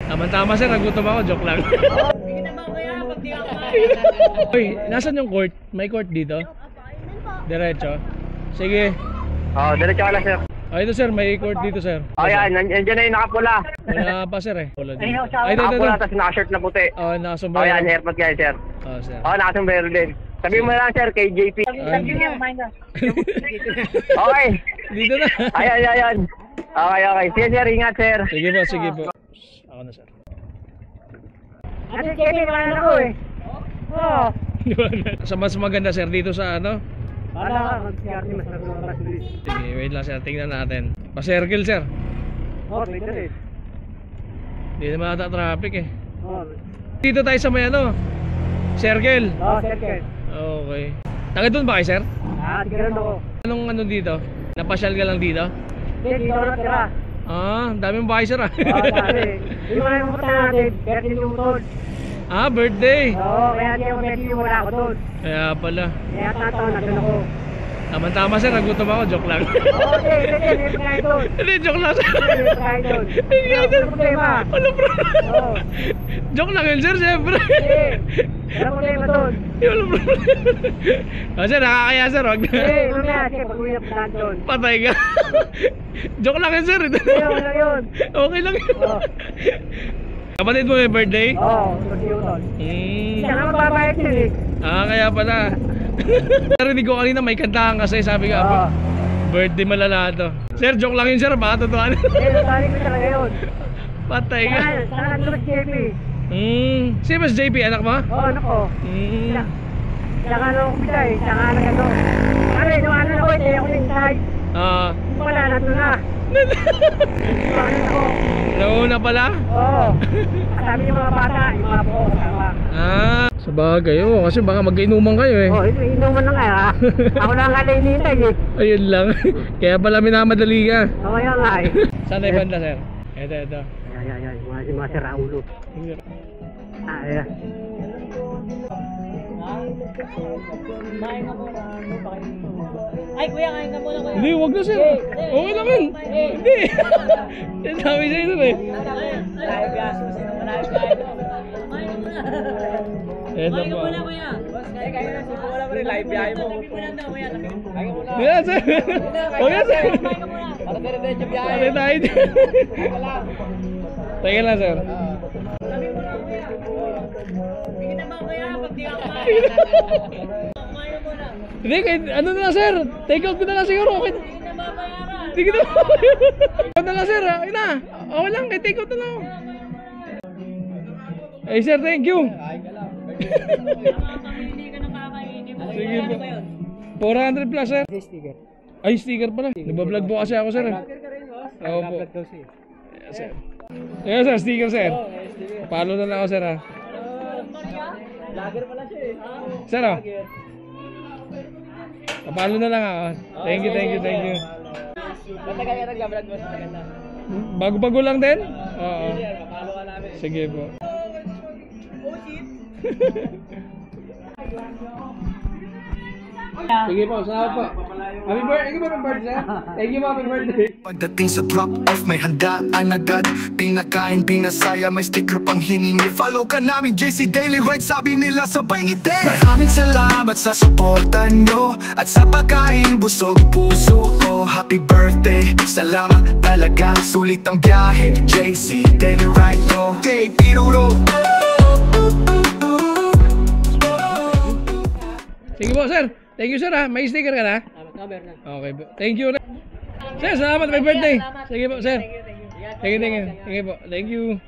Tama-tama sir, nagutom ako, joke lang. Hindi naman kaya pag di ako Uy, nasan yung court? May court dito? Diretso? Sige. Oo, diretso ka lang sir. Oh, ito sir, may court dito sir. Oh yan, nandiyan na yung nakapula. Wala pa sir eh. Wala din. Ay, nakapula, tapos nakashirt na puti. Oh, nakasombrero. Oh yan, airpod kayo sir. Oh, sir. Oh, nakasombrero din. Sabihin mo lang sir, kay JP. Okay. Dito na. Ayan. Okay. Sige sir, ingat sir. Sige po. Ako na sir. Ate JP, wala ako eh. Oo. Sa mas maganda sir dito sa ano? Wala ka, mag-CRT mas nagulabas ulit. Sige, wait lang sir, tingnan natin. Pa-circle sir. Oo, Twitter eh. Hindi naman ata traffic eh. Oo. Dito tayo sa may ano? Circle. Oo, circle. Okay. Taga doon ba kayo sir? Tigiran ako. Anong ano dito? Napasyal ka lang dito? Hindi, dito ako natira. Ah, daming bahay sir ah. Oo, dami. Yung mga yung pupunta natin, birthday yung utod. Ah, birthday. Oo, kaya di ako birthday yung wala ako doon. Kaya pala. Kaya tataon, nandun ako. Tama-tama sir, nagutom ako, joke lang. Oo, hindi pagkain doon. Hindi, joke lang sir. Hindi pagkain doon. Wala problema. Wala problema. Oo. Joke lang yun sir, siyempre. Hindi. Wala problema doon. Wala problema. Oh, sir, nakakaya sir, wag na. Hindi, mamaya, sige, pag-uwi na puntahan doon. Patay ka. Joke lang yun sir. Hindi, wala yun. Okay lang yun. Oo. Kapatid mo may birthday? Oo, birthday yung utod. Siya nga magbabayad yun eh. Ah, kaya pala. Narinig ko kanina may kantahan kasi, sabi ka, Oo. birthday malala to. Sir, joke lang yun sir, baka totoo. Hindi, nasaling ko talaga yun. Patay ka. Saka nandun si JP. Sino ba si JP, anak mo? Oo, ano ko. Hmm. Saka ano ko bisa eh, saka ano ano. Ano eh, nung ano ko eh, ako inside. Ah, Wala, nandun na. Ano ako. nauna pala? Oo. Sabi yung mga bata, yung mga buko, kasama. Ah, sa bagay, oh, kasi baka mag-inuman kayo eh. Oo, inuman na nga ha. Ako na nga nainintay eh. Ayun lang. Kaya pala minamadali ka. Oo, kaya nga eh. Saan tayo banda sir? Ito. Ay, yung mga siraulo. Ayan. Ay, kuya, kain ka muna, kuya. Hindi, wag na sir. Okay lang yun. Hindi. Yan sabi sa'yo nun eh. Live gas. Live gas. Kumain ka muna. Ito Kumain ka po. muna, kuya. Kaya kayo na, subo wala mo rin live biyahe mo. Tabi mo lang daw, kuya. Tabi mo. Kain ka muna. Yan sir. O yan sir. Kumain ka muna. Para dire-diretso biyahe. Pati tayo dyan. Kain ka lang. Tingnan lang sir. Tabi mo lang, kuya. Bigyan naman, kuya, pag di ako kumain. Kumain ka muna. Hindi, kahit ano na lang sir. Take out ko na lang siguro. Okay. Hindi na babayaran. Sige na. Take out na lang sir. Okay na. Okay lang, kay take out na lang. Eh sir, thank you. Makakapili ka ng kakainin mo. Sige Ano po. ba yun? 400 plus sir. Sticker. Ay, sticker pala. Nagbablog po kasi ako sir. Sticker ka rin, boss. Oo po. Daw siya. Yes sir. Yes sir, sticker sir. Follow na lang ako sir ha. Vlogger pala siya eh. Sir oh. Papalo na lang ako. Thank you. Basta kaya nag-vlog mo sa maganda. Bago-bago lang din? Oo. Papalo ka namin. Sige po. Sige po, salamat po. Happy birthday. Thank you, happy birthday. Pagdating sa drop-off, may handaan agad. Pinakain, pinasaya, may sticker pang hiningi. Follow ka namin, JC Daily Ride, sabi nila sabay ngiti. Maraming salamat sa suporta nyo at sa pagkain, busog puso ko. Happy birthday, salamat talaga. Sulit ang biyahe, JC Daily Ride ko. Kay Pirulo. Sige po, sir. Thank you, sir ha. May sticker ka na? Cover na. Okay po. Thank you. Sir, salamat. Happy birthday. Sige po, sir. Thank you. Sige po. Thank you.